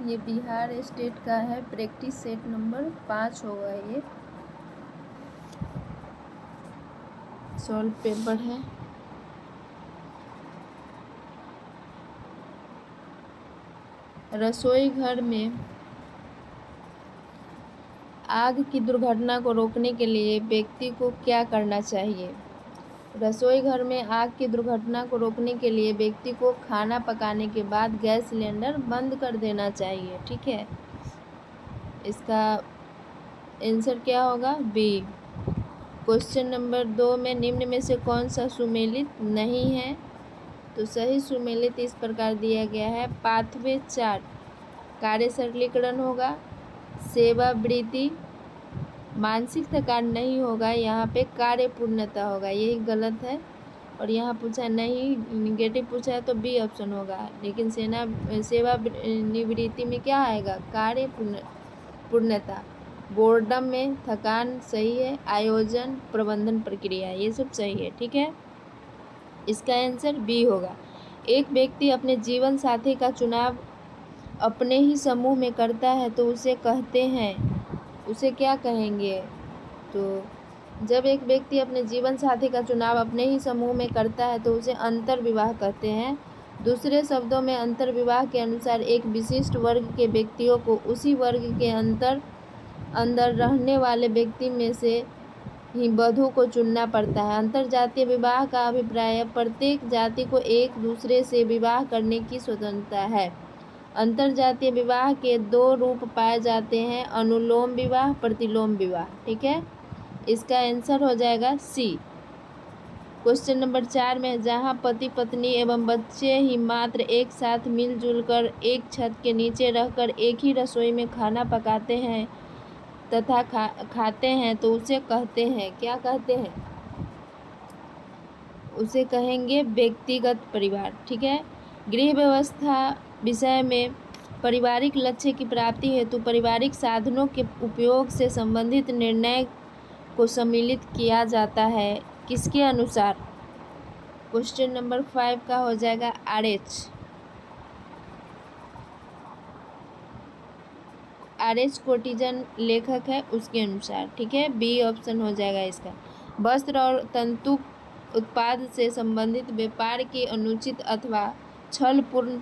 ये बिहार स्टेट का है, प्रैक्टिस सेट नंबर 5 होगा ये, सॉल्व पेपर है। रसोई घर में आग की दुर्घटना को रोकने के लिए व्यक्ति को क्या करना चाहिए? रसोई घर में आग की दुर्घटना को रोकने के लिए व्यक्ति को खाना पकाने के बाद गैस सिलेंडर बंद कर देना चाहिए। ठीक है, इसका आंसर क्या होगा? बी। क्वेश्चन नंबर 2 में निम्न में से कौन सा सुमेलित नहीं है? तो सही सुमेलित इस प्रकार दिया गया है, पाथवे चार्ट कार्य सरलीकरण होगा, सेवावृत्ति, मानसिक थकान नहीं होगा, यहाँ पे कार्य पूर्णता होगा, यही गलत है। और यहाँ पूछा नहीं, निगेटिव पूछा है तो बी ऑप्शन होगा, लेकिन सेवा निवृत्ति में क्या आएगा? कार्य पूर्णता। बोर्डम में थकान सही है, आयोजन, प्रबंधन प्रक्रिया, ये सब सही है। ठीक है, इसका आंसर बी होगा। एक व्यक्ति अपने जीवन साथी का चुनाव अपने ही समूह में करता है तो उसे कहते हैं, उसे क्या कहेंगे? तो जब एक व्यक्ति अपने जीवन साथी का चुनाव अपने ही समूह में करता है तो उसे अंतर विवाह कहते हैं। दूसरे शब्दों में अंतर विवाह के अनुसार एक विशिष्ट वर्ग के व्यक्तियों को उसी वर्ग के अंदर रहने वाले व्यक्ति में से ही वधू को चुनना पड़ता है। अंतर जातीय विवाह का अभिप्राय है प्रत्येक जाति को एक दूसरे से विवाह करने की स्वतंत्रता है। अंतर जातीय विवाह के 2 रूप पाए जाते हैं, अनुलोम विवाह, प्रतिलोम विवाह। ठीक है, इसका आंसर हो जाएगा सी। क्वेश्चन नंबर 4 में जहां पति पत्नी एवं बच्चे ही मात्र एक साथ मिलजुल कर एक छत के नीचे रहकर एक ही रसोई में खाना पकाते हैं तथा खाते हैं तो उसे कहते हैं, क्या कहते हैं? उसे कहेंगे व्यक्तिगत परिवार। ठीक है, गृह व्यवस्था विषय में पारिवारिक लक्ष्य की प्राप्ति हेतु पारिवारिक साधनों के उपयोग से संबंधित निर्णय को सम्मिलित किया जाता है, किसके अनुसार? क्वेश्चन नंबर 5 का हो जाएगा आर.एच. कोटिजन लेखक है, उसके अनुसार। ठीक है, बी ऑप्शन हो जाएगा इसका। वस्त्र और तंतु उत्पाद से संबंधित व्यापार की अनुचित अथवा छलपूर्ण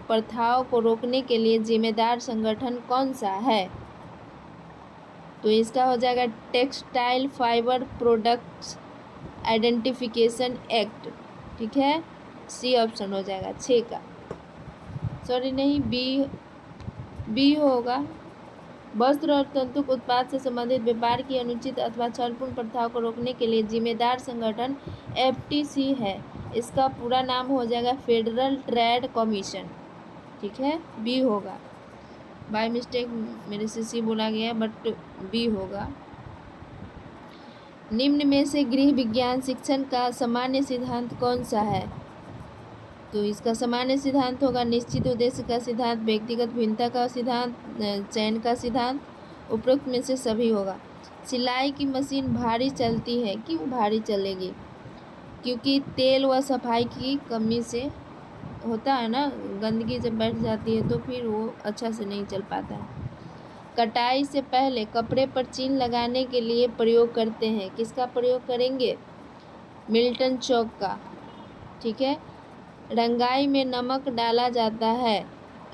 प्रथाओं को रोकने के लिए जिम्मेदार संगठन कौन सा है? तो इसका हो जाएगा textile fibre products identification act. ठीक है, सी ऑप्शन हो जाएगा 6 का, सॉरी नहीं, बी होगा। वस्त्र और तंतु उत्पाद से संबंधित व्यापार की अनुचित अथवा छलपूर्ण प्रथाओं को रोकने के लिए जिम्मेदार संगठन FTC है। इसका पूरा नाम हो जाएगा फेडरल ट्रेड कमीशन। ठीक है, बी होगा। बाय मिस्टेक मेरे से सी बोला गया, बट बी होगा। निम्न में से गृह विज्ञान शिक्षण का सामान्य सिद्धांत कौन सा है? तो इसका सामान्य सिद्धांत होगा निश्चित उद्देश्य का सिद्धांत, व्यक्तिगत भिन्नता का सिद्धांत, चयन का सिद्धांत, उपरोक्त में से सभी होगा। सिलाई की मशीन भारी चलती है, क्यों भारी चलेगी? क्योंकि तेल व सफाई की कमी से होता है ना, गंदगी जब बैठ जाती है तो फिर वो अच्छा से नहीं चल पाता है। कटाई से पहले कपड़े पर चिन्ह लगाने के लिए प्रयोग करते हैं, किसका प्रयोग करेंगे? मिल्टन चौक का। ठीक है, रंगाई में नमक डाला जाता है,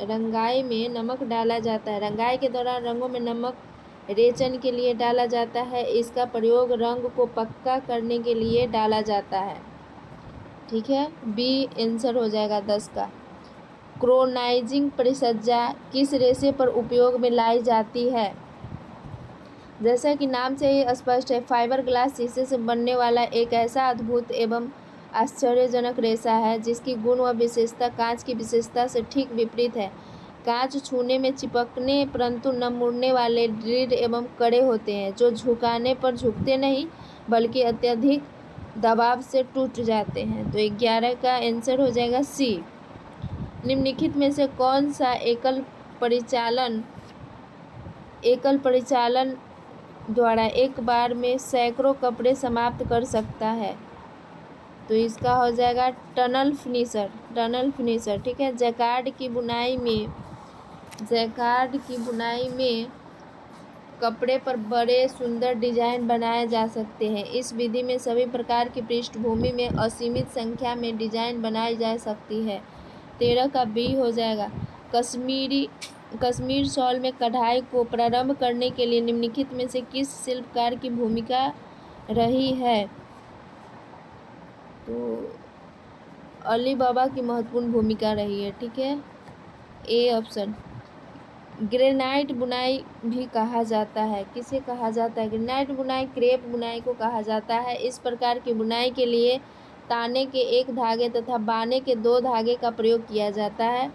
रंगाई में नमक डाला जाता है, रंगाई के दौरान रंगों में नमक रेचन के लिए डाला जाता है, इसका प्रयोग रंग को पक्का करने के लिए डाला जाता है। ठीक है, बी आंसर हो जाएगा 10 का। क्रोनाइजिंग परिसज्जा किस रेशे पर उपयोग में लाई जाती है? जैसा कि नाम से ही स्पष्ट है, फाइबर ग्लास शीशे से बनने वाला एक ऐसा अद्भुत एवं आश्चर्यजनक रेशा है जिसकी गुण व विशेषता कांच की विशेषता से ठीक विपरीत है। कांच छूने में चिपकने परंतु न मुड़ने वाले दृढ़ एवं कड़े होते हैं, जो झुकाने पर झुकते नहीं बल्कि अत्यधिक दबाव से टूट जाते हैं। तो 11 का आंसर हो जाएगा सी। निम्नलिखित में से कौन सा एकल परिचालन द्वारा एक बार में सैकड़ों कपड़े समाप्त कर सकता है? तो इसका हो जाएगा टनल फिनिशर। ठीक है, जैकार्ड की बुनाई में जैकार्ड की बुनाई में कपड़े पर बड़े सुंदर डिजाइन बनाए जा सकते हैं। इस विधि में सभी प्रकार की पृष्ठभूमि में असीमित संख्या में डिजाइन बनाई जा सकती है। 13 का बी हो जाएगा। कश्मीर शॉल में कढ़ाई को प्रारंभ करने के लिए निम्नलिखित में से किस शिल्पकार की भूमिका रही है? तो अली बाबा की महत्वपूर्ण भूमिका रही है। ठीक है, ए ऑप्शन। ग्रेनाइट बुनाई भी कहा जाता है। किसे कहा जाता है? ग्रेनाइट बुनाई क्रेप बुनाई को कहा जाता है। इस प्रकार की बुनाई के लिए ताने के एक धागे तथा बाने के 2 धागे का प्रयोग किया जाता है,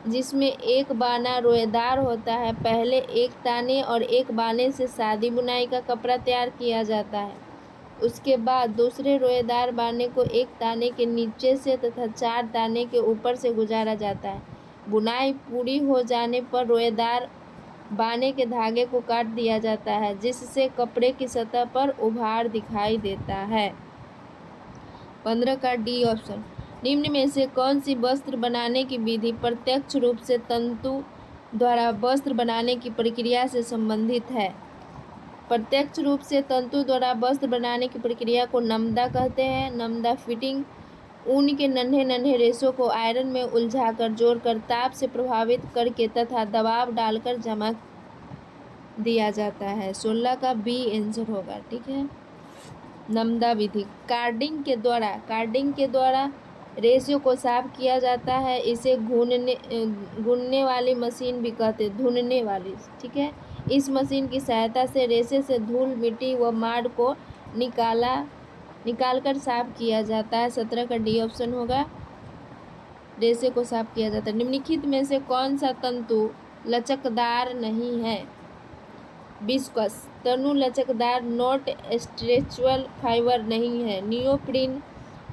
जिसमें एक बाना रोएदार होता है। पहले एक ताने और एक बाने से सादी बुनाई का कपड़ा तैयार किया जाता है। उसके बाद दूसरे रोएदार बाने को एक ताने के नीचे से तथा 4 ताने के ऊपर से गुजारा जाता है। बुनाई पूरी हो जाने पर रोएदार बाने के धागे को काट दिया जाता है, जिससे कपड़े की सतह पर उभार दिखाई देता है। 15 का डी ऑप्शन। निम्न में से कौन सी वस्त्र बनाने की विधि प्रत्यक्ष रूप से तंतु द्वारा वस्त्र बनाने की प्रक्रिया से संबंधित है? प्रत्यक्ष रूप से तंतु द्वारा वस्त्र बनाने की प्रक्रिया को नमदा कहते हैं। नमदा फिटिंग ऊन के नन्हे नन्हे रेशों को आयरन में उलझाकर जोड़कर ताप से प्रभावित करके तथा दबाव डालकर जमा दिया जाता है। 16 का बी आंसर होगा। ठीक है, नमदा विधि। कार्डिंग के द्वारा रेशों को साफ किया जाता है। इसे घूनने वाली मशीन भी कहते हैं, धुनने वाली। ठीक है, इस मशीन की सहायता से रेशे से धूल मिट्टी व माड़ को निकालकर साफ किया जाता है। 17 का डी ऑप्शन होगा, रेशे को साफ किया जाता है। निम्नलिखित में से कौन सा तंतु लचकदार नहीं है? विस्कस तनु लचकदार नॉट स्ट्रेचबल फाइबर नहीं है। नियोप्रीन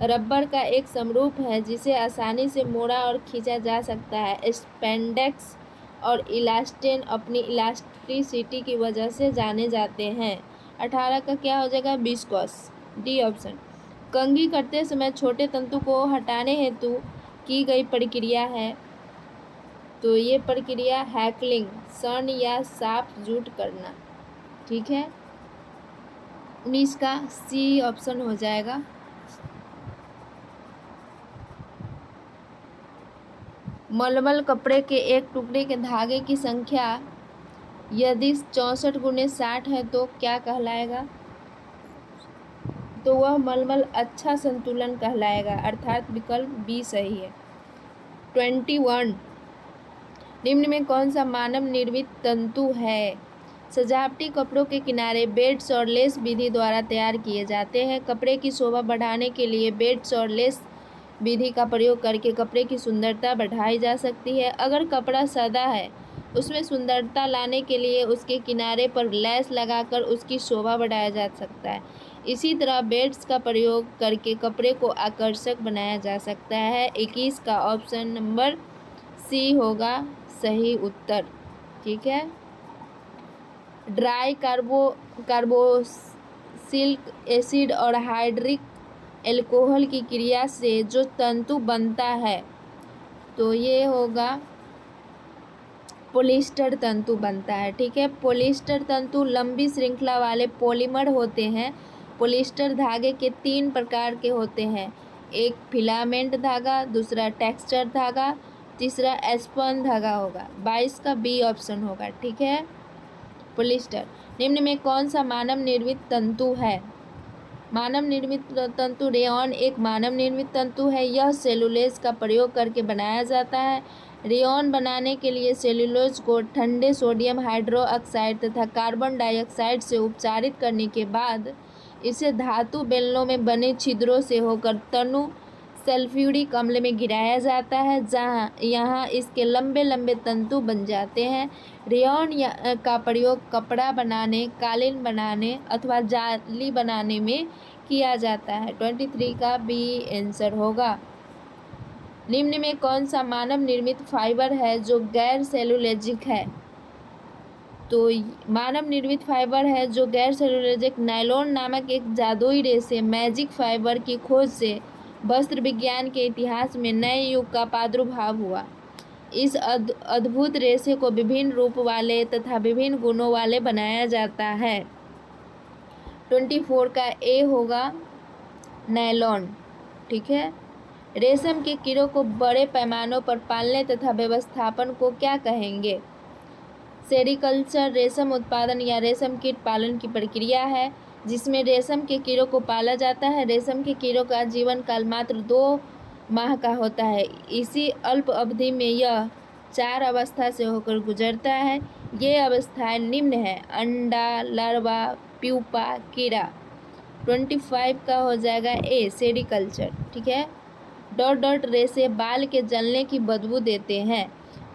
रबर का एक समरूप है जिसे आसानी से मोड़ा और खींचा जा सकता है। स्पैंडेक्स और इलास्टेन अपनी इलास्टिसिटी की वजह से जाने जाते हैं। 18 का क्या हो जाएगा? Viscous, D option. कंघी करते समय छोटे तंतु को हटाने हेतु की गई प्रक्रिया है, तो ये प्रक्रिया हैकलिंग, सन या साफ जूट करना। ठीक है, 19 का सी ऑप्शन हो जाएगा। मलमल कपड़े के एक टुकड़े के धागे की संख्या यदि 64 × 60 है तो क्या कहलाएगा? तो वह मलमल अच्छा संतुलन कहलाएगा, अर्थात विकल्प बी सही है। 21 निम्न में कौन सा मानव निर्मित तंतु है? सजावटी कपड़ों के किनारे बेड्स और लेस विधि द्वारा तैयार किए जाते हैं। कपड़े की शोभा बढ़ाने के लिए बेड्स और लेस विधि का प्रयोग करके कपड़े की सुंदरता बढ़ाई जा सकती है। अगर कपड़ा सादा है, उसमें सुंदरता लाने के लिए उसके किनारे पर लेस लगाकर उसकी शोभा बढ़ाया जा सकता है। इसी तरह बेड्स का प्रयोग करके कपड़े को आकर्षक बनाया जा सकता है। 21 का ऑप्शन नंबर सी होगा सही उत्तर। ठीक है, ड्राई कार्बोक्सिलिक एसिड और हाइड्रिक एल्कोहल की क्रिया से जो तंतु बनता है, तो ये होगा पॉलिएस्टर तंतु बनता है। ठीक है, पॉलिएस्टर तंतु लंबी श्रृंखला वाले पॉलीमर होते हैं। पॉलिएस्टर धागे के 3 प्रकार के होते हैं, एक फिलामेंट धागा, दूसरा टेक्सचर धागा, तीसरा स्पन धागा होगा। 22 का बी ऑप्शन होगा। ठीक है, पॉलिएस्टर। निम्न में कौन सा मानव निर्मित तंतु है? मानव निर्मित तंतु रेयॉन एक मानव निर्मित तंतु है। यह सेलुलोज का प्रयोग करके बनाया जाता है। रेयॉन बनाने के लिए सेलुलोज को ठंडे सोडियम हाइड्रोक्साइड तथा कार्बन डाइऑक्साइड से उपचारित करने के बाद इसे धातु बेलनों में बने छिद्रों से होकर तनु सल्फ्यूरिक अम्ल में गिराया जाता है, यहाँ इसके लंबे लंबे तंतु बन जाते हैं। रेयॉन का प्रयोग कपड़ा बनाने, कालीन बनाने अथवा जाली बनाने में किया जाता है। 23 का बी आंसर होगा। निम्न में कौन सा मानव निर्मित फाइबर है जो गैर सेलुलोजिक है? तो मानव निर्मित फाइबर है जो गैर सेलुलोजिक नायलॉन नामक एक जादुई रेशे मैजिक फाइबर की खोज से वस्त्र विज्ञान के इतिहास में नए युग का प्रादुर्भाव हुआ। इस अद्भुत रेशे को विभिन्न रूप वाले तथा विभिन्न गुणों वाले बनाया जाता है। 24 का ए होगा नायलॉन। ठीक है। रेशम के कीड़ों को बड़े पैमानों पर पालने तथा व्यवस्थापन को क्या कहेंगे? सेरीकल्चर रेशम उत्पादन या रेशम कीट पालन की प्रक्रिया है जिसमें रेशम के कीड़ों को पाला जाता है। रेशम के कीड़ों का जीवन काल मात्र 2 माह का होता है। इसी अल्प अवधि में यह 4 अवस्था से होकर गुजरता है। ये अवस्थाएं निम्न है: अंडा, लार्वा, प्यूपा, कीड़ा। 25 का हो जाएगा ए सेरीकल्चर। ठीक है। डॉट डॉट रेशे बाल के जलने की बदबू देते हैं।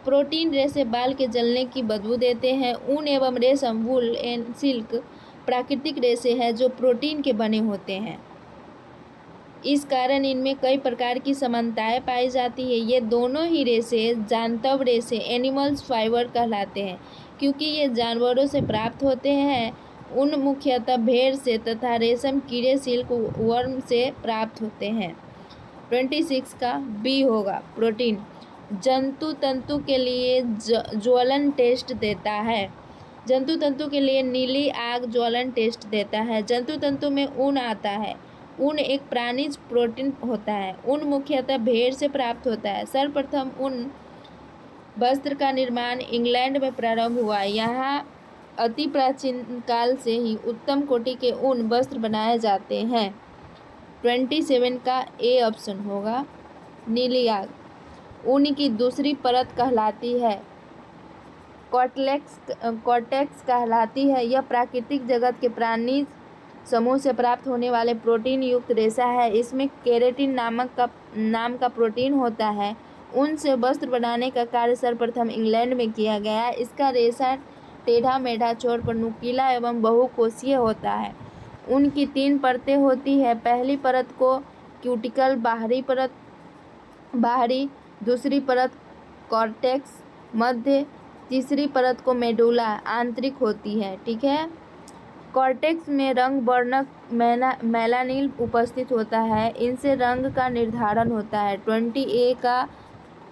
प्रोटीन रेशे बाल के जलने की बदबू देते हैं। ऊन एवं रेशम वूल एंड सिल्क प्राकृतिक रेशे हैं जो प्रोटीन के बने होते हैं। इस कारण इनमें कई प्रकार की समानताएं पाई जाती है। ये दोनों ही रेशे जांतव रेशे एनिमल्स फाइबर कहलाते हैं क्योंकि ये जानवरों से प्राप्त होते हैं। ऊन मुख्यतः भेड़ से तथा रेशम कीड़े सिल्क वर्म से प्राप्त होते हैं। 26 का बी होगा प्रोटीन। जंतु तंतु के लिए ज्वलन टेस्ट देता है। जंतु तंतु के लिए नीली आग ज्वलन टेस्ट देता है। जंतु तंतु में ऊन आता है। ऊन एक प्राणिज प्रोटीन होता है। ऊन मुख्यतः भेड़ से प्राप्त होता है। सर्वप्रथम ऊन वस्त्र का निर्माण इंग्लैंड में प्रारंभ हुआ। यहाँ अति प्राचीन काल से ही उत्तम कोटि के ऊन वस्त्र बनाए जाते हैं। 27 का ए ऑप्शन होगा नीली आग। ऊन की दूसरी परत कहलाती है कॉर्टेक्स कहलाती है। यह प्राकृतिक जगत के प्राणी समूह से प्राप्त होने वाले प्रोटीन युक्त रेशा है। इसमें केराटिन नाम का प्रोटीन होता है। ऊन से वस्त्र बनाने का कार्य सर्वप्रथम इंग्लैंड में किया गया। इसका रेशा टेढ़ा मेढ़ा छोर पर नुकीला एवं बहुकोशीय होता है। ऊन की 3 परतें होती है। पहली परत को क्यूटिकल बाहरी, दूसरी परत कॉर्टेक्स मध्य, तीसरी परत को मेडुला आंतरिक होती है। ठीक है। कॉर्टेक्स में रंग वर्णक मेलानिन उपस्थित होता है। इनसे रंग का निर्धारण होता है। 20A का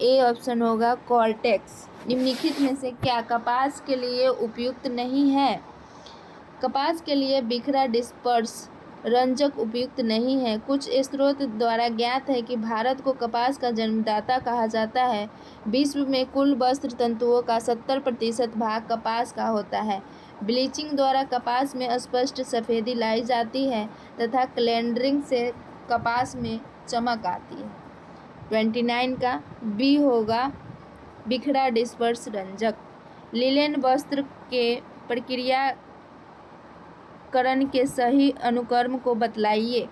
ए ऑप्शन होगा कॉर्टेक्स। निम्नलिखित में से क्या कपास के लिए उपयुक्त नहीं है? कपास के लिए बिखरा डिस्पर्स रंजक उपयुक्त नहीं है। कुछ स्रोत द्वारा ज्ञात है कि भारत को कपास का जन्मदाता कहा जाता है। विश्व में कुल वस्त्र तंतुओं का 70% भाग कपास का होता है। ब्लीचिंग द्वारा कपास में स्पष्ट सफ़ेदी लाई जाती है तथा क्लेंडरिंग से कपास में चमक आती है। 29 का बी होगा बिखरा डिस्पर्स रंजक। लिनेन वस्त्र के प्रक्रियाकरण के सही अनुक्रम को बतलाइए।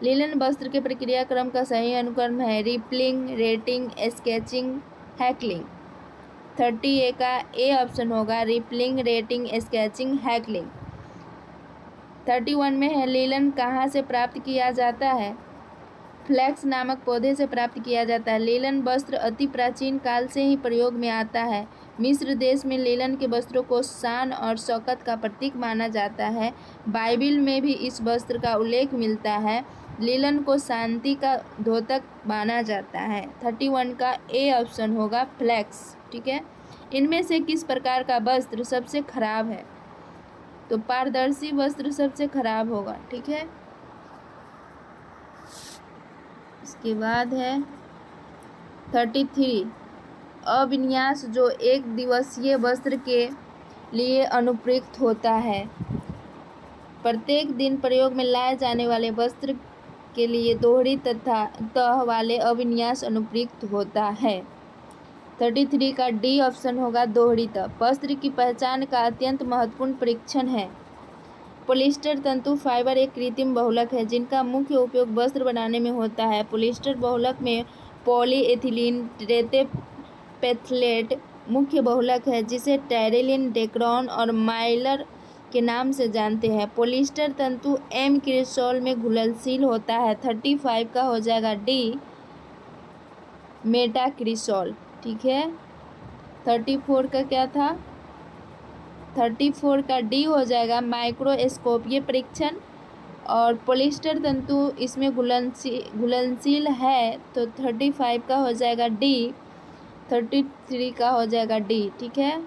लिनेन वस्त्र के प्रक्रियाक्रम का सही अनुक्रम है rippling, rating, sketching, heckling. 30A का ए ऑप्शन होगा रिपलिंग, रेटिंग, स्केचिंग, हैकलिंग। 31 में है लिनेन कहाँ से प्राप्त किया जाता है? फ्लैक्स नामक पौधे से प्राप्त किया जाता है। लिनेन वस्त्र अति प्राचीन काल से ही प्रयोग में आता है। मिस्र देश में लिनेन के वस्त्रों को शान और शौकत का प्रतीक माना जाता है। बाइबिल में भी इस वस्त्र का उल्लेख मिलता है। लिनेन को शांति का द्योतक माना जाता है। 31 का ए ऑप्शन होगा फ्लैक्स। ठीक है। इनमें से किस प्रकार का वस्त्र सबसे खराब है? तो पारदर्शी वस्त्र सबसे खराब होगा। ठीक है। इसके बाद है 33 अविन्यास जो एक दिवसीय वस्त्र के लिए अनुप्रयुक्त होता है। प्रत्येक दिन प्रयोग में लाए जाने वाले वस्त्र के लिए दोहरी तथा तह वाले अविन्यास अनुप्रयुक्त होता है। 33 का डी ऑप्शन होगा दोहरी तह। वस्त्र की पहचान का अत्यंत महत्वपूर्ण परीक्षण है। पॉलिएस्टर तंतु फाइबर एक कृत्रिम बहुलक है जिनका मुख्य उपयोग वस्त्र बनाने में होता है। पॉलिएस्टर बहुलक में पॉलीएथिलीन टेरेपेथलेट मुख्य बहुलक है जिसे टेरिलिन, डेक्रॉन और माइलर के नाम से जानते हैं। पॉलिएस्टर तंतु एम क्रिसोल में घुलनशील होता है। 35 का हो जाएगा डी मेटाक्रिसोल। ठीक है। 34 का क्या था? 34 का डी हो जाएगा माइक्रोस्कोपीय परीक्षण। और पॉलिएस्टर तंतु इसमें घुलनशील है तो 35 का हो जाएगा डी। 33 का हो जाएगा डी। ठीक है।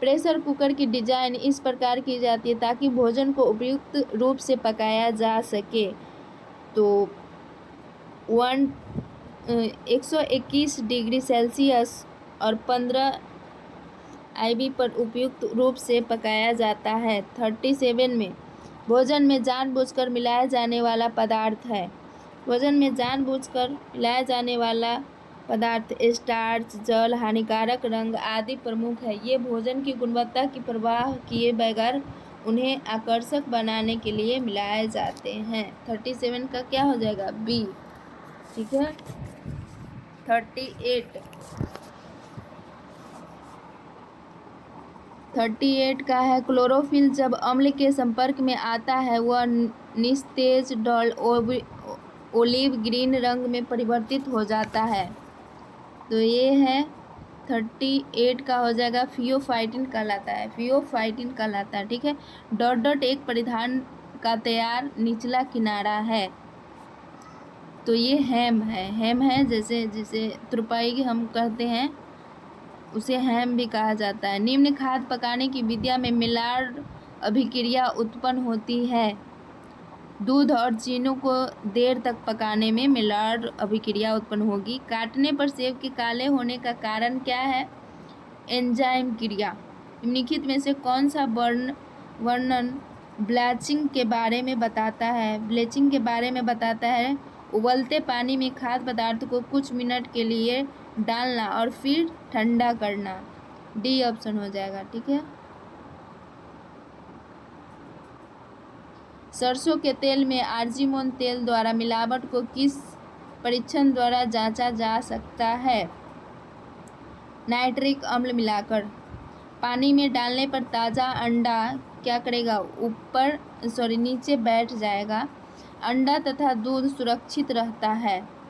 प्रेशर कुकर की डिजाइन इस प्रकार की जाती है ताकि भोजन को उपयुक्त रूप से पकाया जा सके। तो 121 डिग्री सेल्सियस और 15 आईवी पर उपयुक्त रूप से पकाया जाता है। 37 में भोजन में जानबूझकर मिलाया जाने वाला पदार्थ है। भोजन में जानबूझकर मिलाया जाने वाला पदार्थ स्टार्च, जल, हानिकारक रंग आदि प्रमुख है। ये भोजन की गुणवत्ता की परवाह किए बगैर उन्हें आकर्षक बनाने के लिए मिलाए जाते हैं। 37 का क्या हो जाएगा? बी। ठीक है। 38 का है क्लोरोफिल जब अम्ल के संपर्क में आता है वह निस्तेज डल ओलिव ग्रीन रंग में परिवर्तित हो जाता है। तो ये है 38 का हो जाएगा फियोफाइटिन कहलाता है। फियोफाइटिन कहलाता है। ठीक है। डॉट डॉट एक परिधान का तैयार निचला किनारा है। तो ये हेम है। हेम है जैसे जिसे तुरपाई हम कहते हैं उसे हेम भी कहा जाता है। निम्न खाद्य पकाने की विधिया में मिलार्ड अभिक्रिया उत्पन्न होती है। दूध और चीनी को देर तक पकाने में मिलार्ड अभिक्रिया उत्पन्न होगी। काटने पर सेब के काले होने का कारण क्या है? एंजाइम क्रिया। निम्नलिखित में से कौन सा वर्णन ब्लीचिंग के बारे में बताता है? ब्लीचिंग के बारे में बताता है उबलते पानी में खाद्य पदार्थ को कुछ मिनट के लिए डालना और फिर ठंडा करना। डी ऑप्शन हो जाएगा। ठीक है। सरसों के तेल में आर्जिमोन तेल द्वारा मिलावट को किस परीक्षण द्वारा जांचा जा सकता है? नाइट्रिक अम्ल मिलाकर। पानी में डालने पर ताज़ा अंडा क्या करेगा? नीचे बैठ जाएगा। अंडा तथा दूध सुरक्षित रहता है।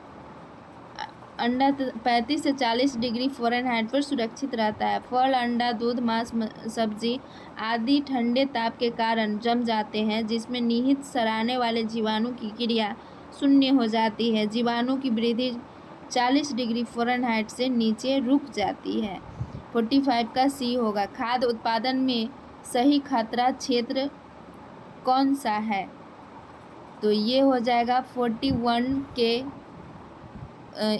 अंडा 35 से 40 डिग्री फ़ारेनहाइट पर सुरक्षित रहता है। फल, अंडा, दूध, मांस, सब्जी आदि ठंडे ताप के कारण जम जाते हैं जिसमें निहित सड़ाने वाले जीवाणु की क्रिया शून्य हो जाती है। जीवाणु की वृद्धि 40 डिग्री फ़ारेनहाइट से नीचे रुक जाती है। 45 का सी होगा। खाद्य उत्पादन में सही खतरा क्षेत्र कौन सा है? तो ये हो जाएगा 41 के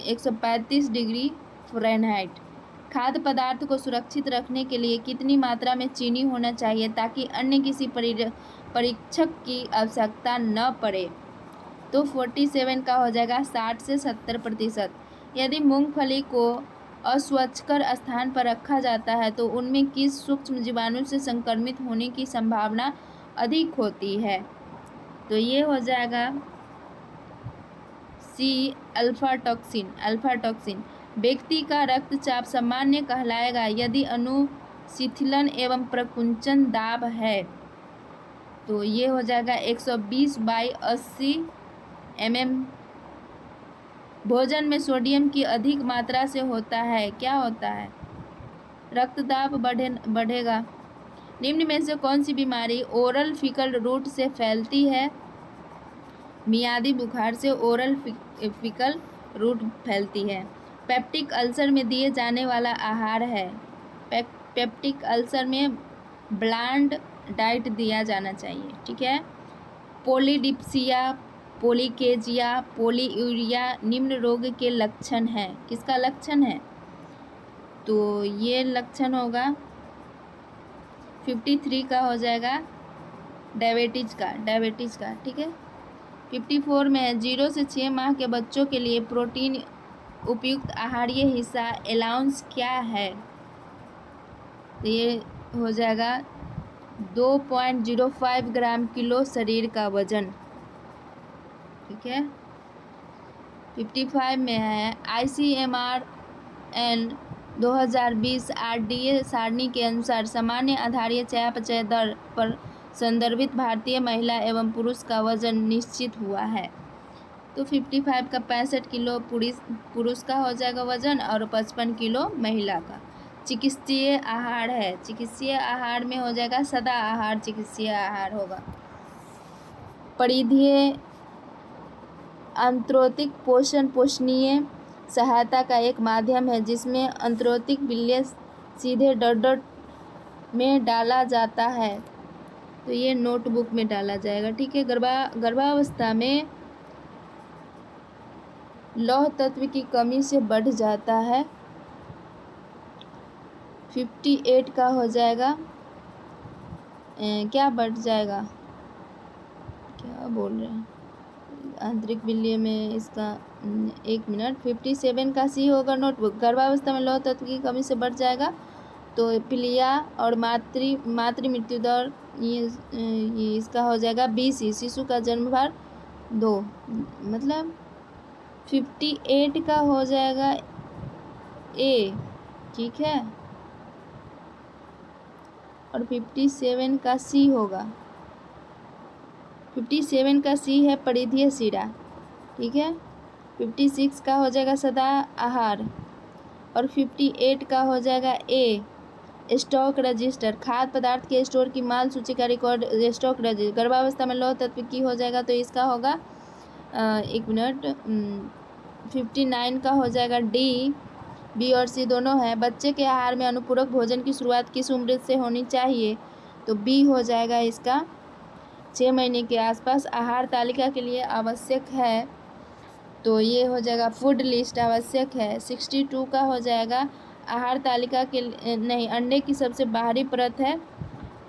135 डिग्री फ़ारेनहाइट। खाद्य पदार्थ को सुरक्षित रखने के लिए कितनी मात्रा में चीनी होना चाहिए ताकि अन्य किसी परीक्षक की आवश्यकता न पड़े? तो 47 का हो जाएगा 60 से 70%। यदि मूंगफली को अस्वच्छकर स्थान पर रखा जाता है तो उनमें किस सूक्ष्म जीवाणु से संक्रमित होने की संभावना अधिक होती है? तो ये हो जाएगा सी, अल्फा टॉक्सिन। व्यक्ति का रक्तचाप सामान्य कहलाएगा यदि अनुशीतलन एवं प्रकुंचन दाब है। तो ये हो जाएगा 120/80 mm। भोजन में सोडियम की अधिक मात्रा से होता है क्या होता है? रक्तदाब बढ़ेगा। निम्न में से कौन सी बीमारी ओरल फीकल रूट से फैलती है? मियादी बुखार से ओरल फीकल रूट फैलती है। पेप्टिक अल्सर में दिए जाने वाला आहार है। पेप्टिक अल्सर में ब्लॉन्ड डाइट दिया जाना चाहिए। ठीक है। पोलीडिप्सिया, पोलीकेजिया, पोलीयूरिया निम्न रोग के लक्षण हैं। किसका लक्षण है? तो ये लक्षण होगा 53 का हो जाएगा डायबिटीज का। ठीक है। 54 में 0 से 6 माह के बच्चों के लिए प्रोटीन उपयुक्त आहारीय हिस्सा अलाउंस क्या है? तो ये हो जाएगा 2.05 ग्राम किलो शरीर का वजन। ठीक है। 55 में है ICMR-N 2020 RDA सारणी के अनुसार सामान्य आधारीय चयापचय दर पर संदर्भित भारतीय महिला एवं पुरुष का वजन निश्चित हुआ है। तो 55 का 65 किलो पुरुष का हो जाएगा वजन और 55 किलो महिला का। चिकित्सीय आहार है। चिकित्सीय आहार में हो जाएगा सदा आहार चिकित्सीय आहार होगा। परिधीय आंतरिक पोषणीय सहायता का एक माध्यम है जिसमें अंतर्गोतिक विलय सीधे डॉट में डाला जाता है। तो ये नोटबुक में डाला जाएगा। ठीक है। गर्भावस्था में लौह तत्व की कमी से बढ़ जाता है। 58 का हो जाएगा क्या बढ़ जाएगा, क्या बोल रहे हैं, आंतरिक विलय में इसका 1 मिनट। 57 का सी होगा नोटबुक। गर्भावस्था में लौह तत्व की कमी से बढ़ जाएगा। तो प्लीहा और मातृ मृत्यु दर ये इसका हो जाएगा 20। शिशु का जन्म भार 2, मतलब 58 का हो जाएगा ए। ठीक है। और 57 का सी होगा। 57 का सी है परिधीय शिरा। ठीक है। 56 का हो जाएगा सदा आहार। और 58 का हो जाएगा ए स्टॉक रजिस्टर, खाद्य पदार्थ के स्टोर की माल सूची का रिकॉर्ड स्टॉक रजिस्टर। गर्भावस्था में लौह तत्व की हो जाएगा तो इसका होगा 1 मिनट 59 का हो जाएगा डी। बी और सी दोनों है। बच्चे के आहार में अनुपूरक भोजन की शुरुआत किस उम्र से होनी चाहिए, तो बी हो जाएगा इसका 6 महीने के आसपास। आहार तालिका के लिए आवश्यक है तो ये हो जाएगा फूड लिस्ट आवश्यक है। 62 का हो जाएगा आहार तालिका के नहीं, अंडे की सबसे बाहरी परत है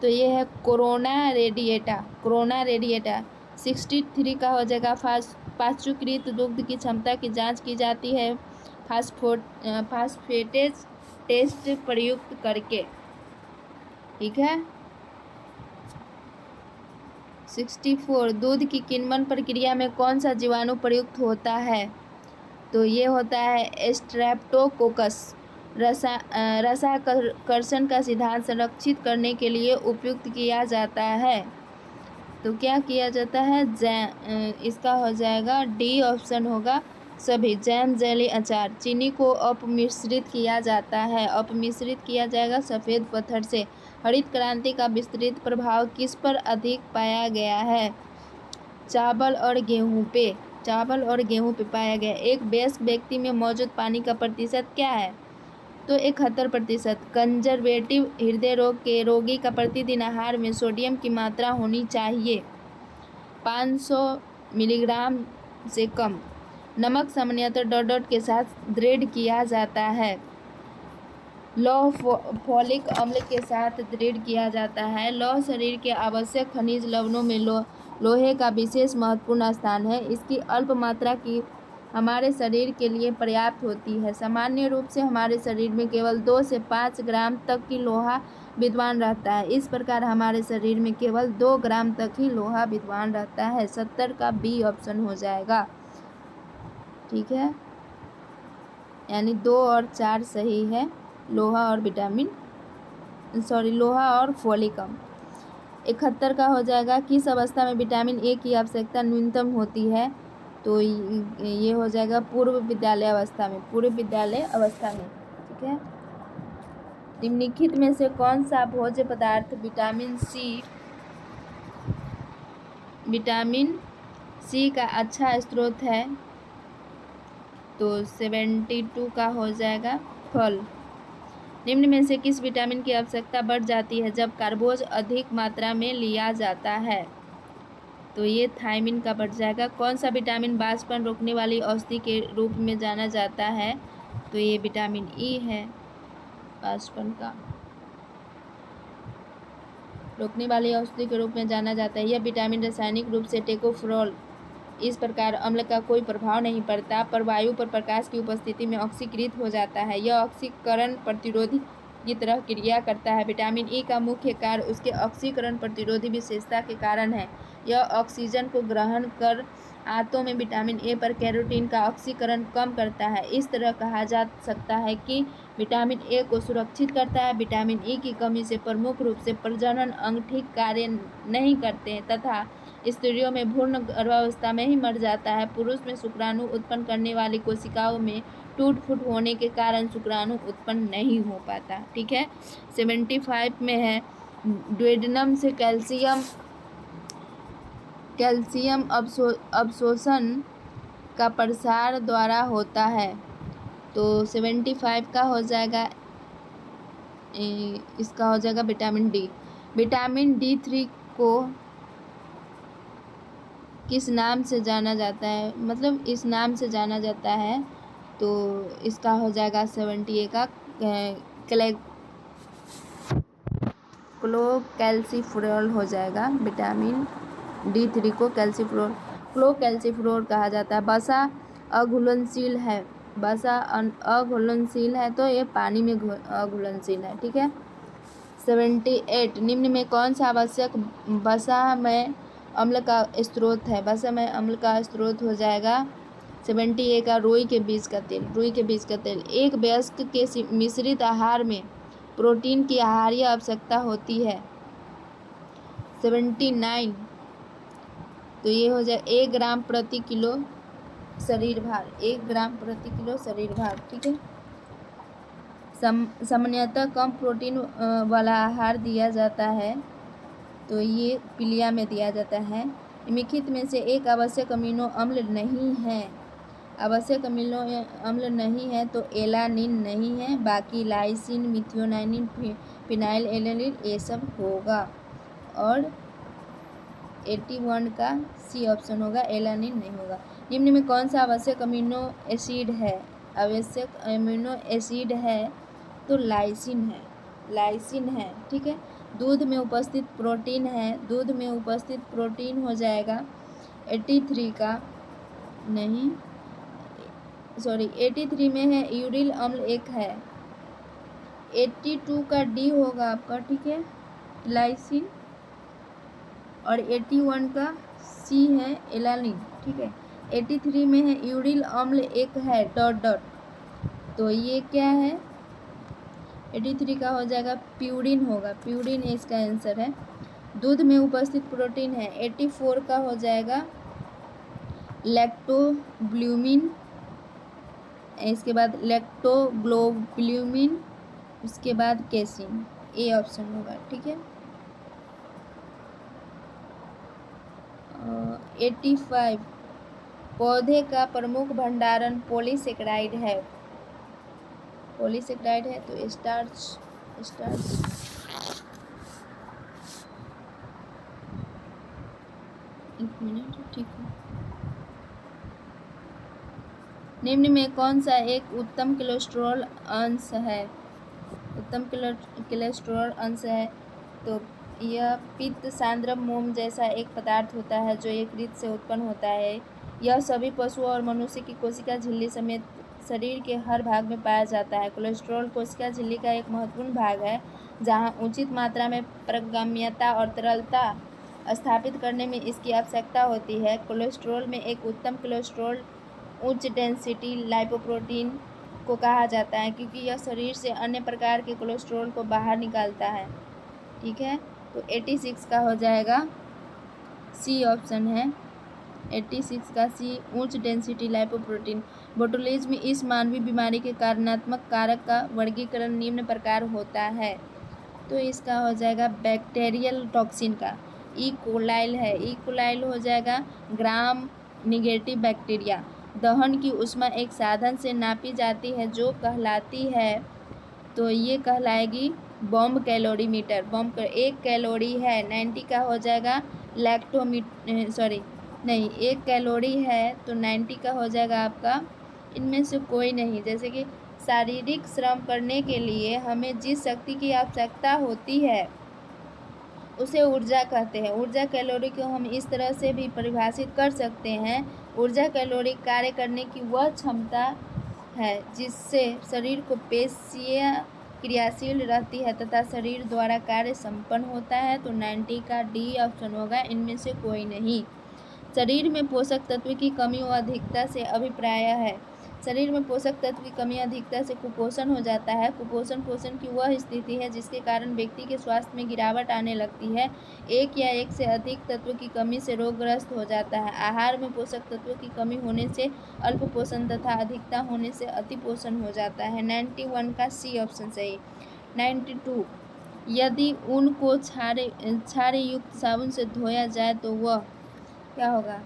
तो ये है कोरोना रेडिएटा। 63 का हो जाएगा पाश्चुकृत दुग्ध की क्षमता की जांच की जाती है फास्फेटेज टेस्ट प्रयुक्त करके। ठीक है। 64 दूध की किण्वन प्रक्रिया में कौन सा जीवाणु प्रयुक्त होता है, तो ये होता है स्ट्रेप्टोकोकस। रसाकर्षण का सिद्धांत संरक्षित करने के लिए उपयुक्त किया जाता है, तो क्या किया जाता है, इसका हो जाएगा डी ऑप्शन होगा सभी। जैम जेली अचार। चीनी को अपमिश्रित किया जाता है, अपमिश्रित किया जाएगा सफ़ेद पत्थर से। हरित क्रांति का विस्तृत प्रभाव किस पर अधिक पाया गया है, चावल और गेहूं पे पाया गया। एक वयस्क व्यक्ति में मौजूद पानी का प्रतिशत क्या है, तो 71%। कंजर्वेटिव हृदय रोग के रोगी का प्रतिदिन आहार में सोडियम की मात्रा होनी चाहिए 500 मिलीग्राम से कम। नमक सामान्यतः डॉट के साथ दृढ़ किया जाता है, लौह फोलिक अम्ल के साथ दृढ़ किया जाता है। लौह शरीर के आवश्यक खनिज लवणों में लोहे का विशेष महत्वपूर्ण स्थान है। इसकी अल्प मात्रा की हमारे शरीर के लिए पर्याप्त होती है। सामान्य रूप से हमारे शरीर में केवल 2 से 5 ग्राम तक की लोहा विद्यमान रहता है। इस प्रकार हमारे शरीर में केवल 2 ग्राम तक ही लोहा विद्यमान रहता है। 70 का बी ऑप्शन हो जाएगा। ठीक है, यानी 2 और 4 सही है। लोहा और फोलिक अम्ल। 71 का हो जाएगा किस अवस्था में विटामिन ए की आवश्यकता न्यूनतम होती है, तो ये हो जाएगा पूर्व विद्यालय अवस्था में। ठीक है। निम्नलिखित में से कौन सा भोज्य पदार्थ विटामिन सी का अच्छा स्रोत है, तो 72 का हो जाएगा फल। निम्न में से किस विटामिन की आवश्यकता बढ़ जाती है जब कार्बोज अधिक मात्रा में लिया जाता है, तो ये थायमिन का बढ़ जाएगा। कौन सा विटामिन बाष्पन रोकने वाली औषधि के रूप में जाना जाता है, तो ये विटामिन ई है, बाष्पन का रोकने वाली औषधि के रूप में जाना जाता है। यह विटामिन रासायनिक रूप से टेकोफेरोल इस प्रकार अम्ल का कोई प्रभाव नहीं पड़ता, पर वायु पर प्रकाश की उपस्थिति में ऑक्सीकृत हो जाता है। यह ऑक्सीकरण प्रतिरोधी की तरह क्रिया करता है। विटामिन ई का मुख्य कार्य उसके ऑक्सीकरण प्रतिरोधी विशेषता के कारण है। यह ऑक्सीजन को ग्रहण कर आंतों में विटामिन ए पर कैरोटीन का ऑक्सीकरण कम करता है। इस तरह कहा जा सकता है कि विटामिन ए को सुरक्षित करता है। विटामिन ई की कमी से प्रमुख रूप से प्रजनन अंग ठीक कार्य नहीं करते हैं तथा स्त्रियों में भ्रूण गर्भावस्था में ही मर जाता है। पुरुष में शुक्राणु उत्पन्न करने वाली कोशिकाओं में टूट फूट होने के कारण शुक्राणु उत्पन्न नहीं हो पाता। ठीक है। 75 में है ड्यूडेनम से कैल्शियम अवशोषण का प्रसार द्वारा होता है। तो 75 का हो जाएगा, इसका हो जाएगा विटामिन डी। विटामिन D3 को किस नाम से जाना जाता है, मतलब इस नाम से जाना जाता है, तो इसका हो जाएगा 78 का क्लोकैल्सिफेरॉल हो जाएगा। विटामिन D3 को क्लोकैल्सिफेरॉल कहा जाता है। वसा अघुलनशील है, वसा अघुलनशील है, तो ये पानी में अघुलनशील है, ठीक है। 78 निम्न में कौन सा आवश्यक वसा में अम्ल का स्रोत है। वसा में अम्ल का स्रोत हो जाएगा 78 का रुई के बीज का तेल। रुई के बीज का तेल। एक वयस्क के मिश्रित आहार में प्रोटीन की आहार्य आवश्यकता होती है 79, तो ये हो जाए 1 ग्राम प्रति किलो शरीर भार। 1 ग्राम प्रति किलो शरीर भार, ठीक है। सामान्यतः कम प्रोटीन वाला आहार दिया जाता है, तो ये पीलिया में दिया जाता है। निम्नलिखित में से एक आवश्यक अमीनो अम्ल नहीं है। आवश्यक अमीनो अम्ल नहीं है तो एलानिन नहीं है, बाकी लाइसिन, मिथियोनाइन, फिनाइल एलानिन ये सब होगा। और 81 का सी ऑप्शन होगा, एलानिन नहीं होगा। निम्न में कौन सा आवश्यक अमीनो एसिड है। आवश्यक अमीनो एसिड है तो लाइसिन है, लाइसिन है, ठीक है। दूध में उपस्थित प्रोटीन है, दूध में उपस्थित प्रोटीन हो जाएगा 83 का, नहीं सॉरी 83 में है यूरिल अम्ल एक है। 82 का डी होगा आपका, ठीक है, लाइसिन। और 81 का सी है एलानिन, ठीक है। 83 में है यूरिल अम्ल एक है डॉट डॉट, तो ये क्या है 83 का हो जाएगा प्यूरिन होगा, प्यूरिन इसका आंसर है। दूध में उपस्थित प्रोटीन है 84 का हो जाएगा लैक्टोग्लूमिन, इसके बाद लैक्टोग्लोबुलिन, उसके बाद केसिन, ए ऑप्शन होगा, ठीक है। 85 पौधे का प्रमुख भंडारण पॉलीसेकेराइड है। पॉलीसेकेराइड है तो स्टार्च एक मिनट, ठीक है। निम्न में कौन सा एक उत्तम कोलेस्ट्रॉल अंश है। उत्तम कोलेस्ट्रॉल अंश है तो यह पित्त सांद्र मोम जैसा एक पदार्थ होता है जो यकृत से उत्पन्न होता है। यह सभी पशुओं और मनुष्य की कोशिका झिल्ली समेत शरीर के हर भाग में पाया जाता है। कोलेस्ट्रॉल कोशिका झिल्ली का एक महत्वपूर्ण भाग है जहां उचित मात्रा में पारगम्यता और तरलता स्थापित करने में इसकी आवश्यकता होती है। कोलेस्ट्रॉल में एक उत्तम कोलेस्ट्रॉल उच्च डेंसिटी लाइपोप्रोटीन को कहा जाता है क्योंकि यह शरीर से अन्य प्रकार के कोलेस्ट्रॉल को बाहर निकालता है, ठीक है। तो 86 का हो जाएगा सी ऑप्शन है, 86 का सी उच्च डेंसिटी लाइपोप्रोटीन। बोटुलिज्म इस मानवीय बीमारी के कारणात्मक कारक का वर्गीकरण निम्न प्रकार होता है, तो इसका हो जाएगा बैक्टीरियल टॉक्सिन का। ई कोलाइल है, ई कोलाइल हो जाएगा ग्राम निगेटिव बैक्टीरिया। दहन की ऊष्मा एक साधन से नापी जाती है जो कहलाती है, तो ये कहलाएगी बॉम्ब कैलोरीमीटर। बॉम्ब 1 कैलोरी है 90 का हो जाएगा नहीं 1 कैलोरी है तो 90 का हो जाएगा आपका इनमें से कोई नहीं। जैसे कि शारीरिक श्रम करने के लिए हमें जिस शक्ति की आवश्यकता होती है उसे ऊर्जा कहते हैं। ऊर्जा कैलोरी को हम इस तरह से भी परिभाषित कर सकते हैं, ऊर्जा कैलोरी कार्य करने की वह क्षमता है जिससे शरीर को पेशियाँ क्रियाशील रहती है तथा शरीर द्वारा कार्य संपन्न होता है, तो 90 का डी ऑप्शन होगा, इनमें से कोई नहीं। शरीर में पोषक तत्व की कमी व अधिकता से अभिप्राय है। शरीर में पोषक तत्व की कमी अधिकता से कुपोषण हो जाता है। कुपोषण पोषण की वह स्थिति है जिसके कारण व्यक्ति के स्वास्थ्य में गिरावट आने लगती है। एक या एक से अधिक तत्व की कमी से रोगग्रस्त हो जाता है। आहार में पोषक तत्वों की कमी होने से अल्पपोषण तथा अधिकता होने से अतिपोषण हो जाता है। 91 का सी ऑप्शन सही। 92 यदि ऊन को क्षार युक्त साबुन से धोया जाए तो वह क्या होगा,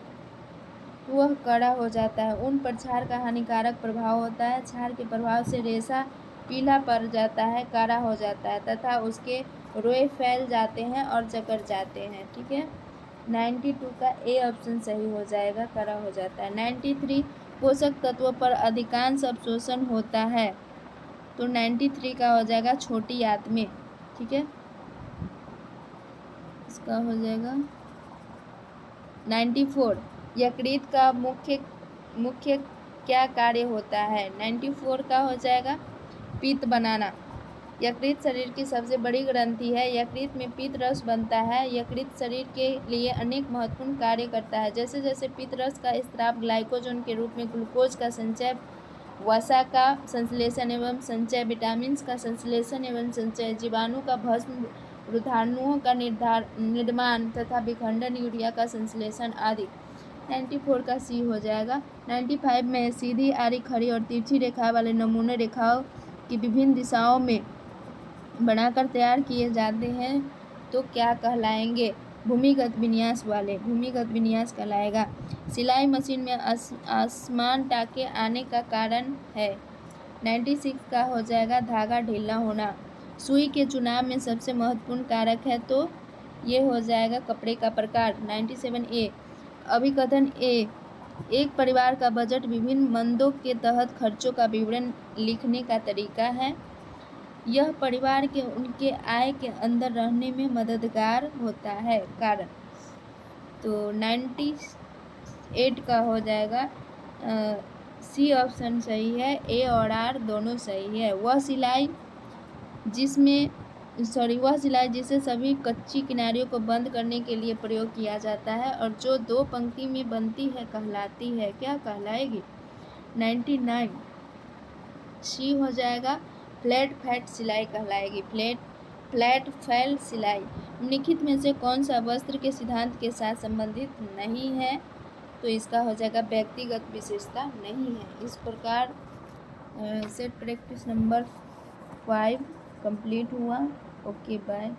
वह कड़ा हो जाता है। ऊन पर क्षार का हानिकारक प्रभाव होता है। क्षार के प्रभाव से रेशा पीला पड़ जाता है, काला हो जाता है तथा उसके रोए फैल जाते हैं और जकड़ जाते हैं। ठीक है, 92 का ए ऑप्शन सही हो जाएगा, कड़ा हो जाता है। 93 पोषक तत्वों पर अधिकांश अवशोषण होता है, तो 93 का हो जाएगा छोटी आंत। ठीक है, इसका हो जाएगा 94 यकृत का मुख्य क्या कार्य होता है। 94 का हो जाएगा पित्त बनाना। यकृत शरीर की सबसे बड़ी ग्रंथि है। यकृत में पित्त रस बनता है। यकृत शरीर के लिए अनेक महत्वपूर्ण कार्य करता है। जैसे जैसे पित्त रस का स्त्राव ग्लाइकोजन के रूप में ग्लूकोज का संचय, वसा का संश्लेषण एवं संचय, विटामिन का संश्लेषण एवं संचय, जीवाणु का भस्म, रोगाणुओं का निर्माण तथा विखंडन, यूरिया का संश्लेषण आदि। 94 का सी हो जाएगा। 95 में सीधी, आड़ी, खड़ी और तिरछी रेखा वाले नमूने रेखाओं की विभिन्न दिशाओं में बनाकर तैयार किए जाते हैं तो क्या कहलाएंगे। भूमिगत विन्यास वाले, भूमिगत विन्यास कहलाएगा। सिलाई मशीन में असमान टाँके आने का कारण है। 96 का हो जाएगा धागा ढीला होना। सुई के चुनाव में सबसे महत्वपूर्ण कारक है तो ये हो जाएगा कपड़े का प्रकार। 97 ए अभिकथन ए, एक परिवार का बजट विभिन्न मंदों के तहत खर्चों का विवरण लिखने का तरीका है। यह परिवार के उनके आय के अंदर रहने में मददगार होता है। कारण, तो 98 का हो जाएगा सी ऑप्शन सही है, ए और आर दोनों सही है। वह सिलाई जिसे सभी कच्ची किनारियों को बंद करने के लिए प्रयोग किया जाता है और जो दो पंक्ति में बनती है कहलाती है, क्या कहलाएगी। 99 सी हो जाएगा फ्लैट फैट सिलाई कहलाएगी। फ्लैट फैल सिलाई निम्नलिखित में से कौन सा वस्त्र के सिद्धांत के साथ संबंधित नहीं है, तो इसका हो जाएगा व्यक्तिगत विशेषता नहीं है। इस प्रकार सेट प्रैक्टिस नंबर 5 कंप्लीट हुआ। Okay bye.